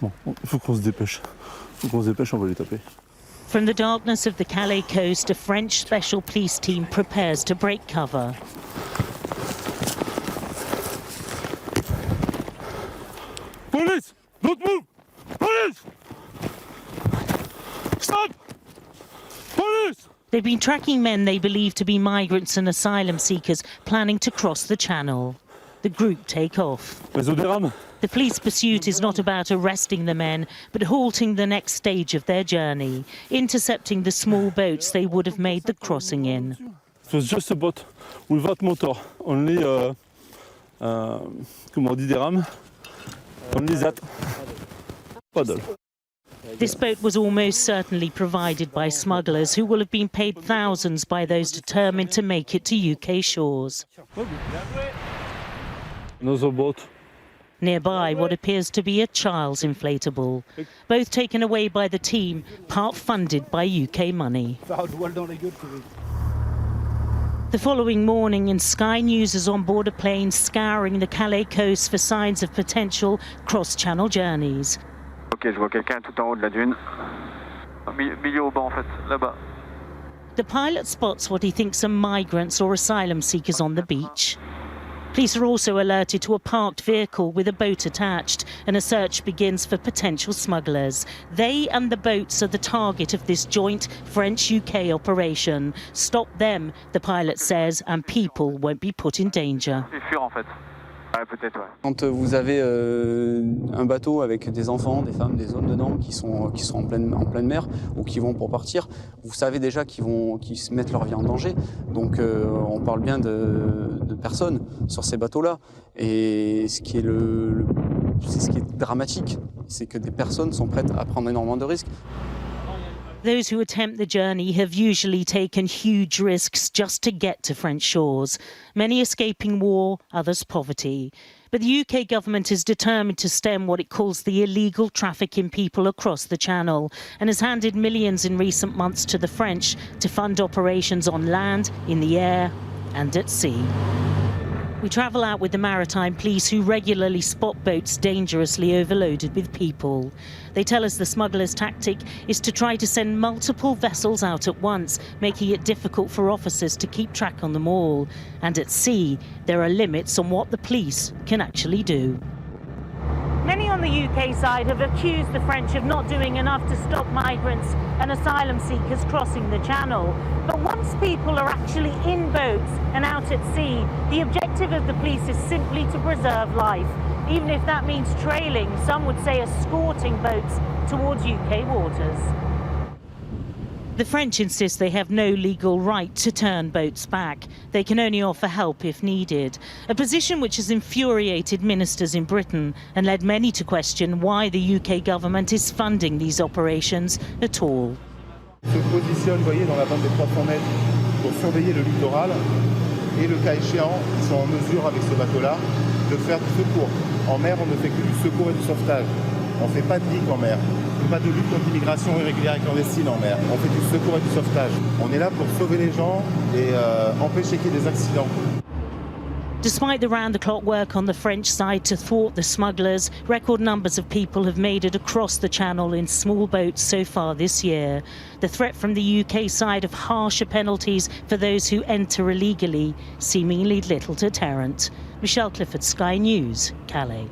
Bon, il faut qu'on se dépêche. Il faut qu'on se dépêche, on va les taper. From the darkness of the Calais coast, a French special police team prepares to break cover. Police! Don't move! Police! Stop! Police! They've been tracking men they believe to be migrants and asylum seekers planning to cross the channel. The group take off. The police pursuit is not about arresting the men, but halting the next stage of their journey, intercepting the small boats they would have made the crossing in. It was just a boat without motor, only, comment on dit des rames? Only that. Paddle. This boat was almost certainly provided by smugglers who will have been paid thousands by those determined to make it to UK shores. Another boat. Nearby, what appears to be a child's inflatable, both taken away by the team, part funded by UK money. The following morning, and Sky News is on board a plane scouring the Calais coast for signs of potential cross-channel journeys. Ok, je vois quelqu'un tout en haut de la dune. Milieu au bas en fait, là-bas. The pilot spots what he thinks are migrants or asylum seekers on the beach. Police are also alerted to a parked vehicle with a boat attached, and a search begins for potential smugglers. They and the boats are the target of this joint French-UK operation. Stop them, the pilot says, and people won't be put in danger. C'est sûr en fait. Ouais, peut-être, ouais. Quand vous avez un bateau avec des enfants, des femmes, des hommes dedans qui sont en pleine mer ou qui vont pour partir, vous savez déjà qu'ils se mettent leur vie en danger. Donc on parle bien de personnes sur ces bateaux-là. Et ce qui est ce qui est dramatique, c'est que des personnes sont prêtes à prendre énormément de risques. Those who attempt the journey have usually taken huge risks just to get to French shores, many escaping war, others poverty. But the UK government is determined to stem what it calls the illegal traffic in people across the Channel, and has handed millions in recent months to the French to fund operations on land, in the air and at sea. We travel out with the maritime police, who regularly spot boats dangerously overloaded with people. They tell us the smugglers' tactic is to try to send multiple vessels out at once, making it difficult for officers to keep track on them all. And at sea, there are limits on what the police can actually do. Many on the UK side have accused the French of not doing enough to stop migrants and asylum seekers crossing the Channel. But once people are actually in boats and out at sea, the objective of the police is simply to preserve life, even if that means trailing, some would say escorting boats towards UK waters. The French insist they have no legal right to turn boats back. They can only offer help if needed, a position which has infuriated ministers in Britain and led many to question why the UK government is funding these operations at all. Se positionnent, vous voyez, dans la bande des 300 mètres pour surveiller le littoral et le cas échéant, ils sont en mesure avec ce bateau-là de faire du secours. En mer, on ne fait que du secours et du sauvetage. On ne fait pas de digue en mer. Pas de lutte contre l'immigration irrégulière et clandestine en mer. On fait du secours et du sauvetage. On est là pour sauver les gens et empêcher qu'il y ait des accidents. Despite the round-the-clock work on the French side to thwart the smugglers, record numbers of people have made it across the Channel in small boats so far this year. The threat from the UK side of harsher penalties for those who enter illegally, seemingly little deterrent. Michelle Clifford, Sky News, Calais.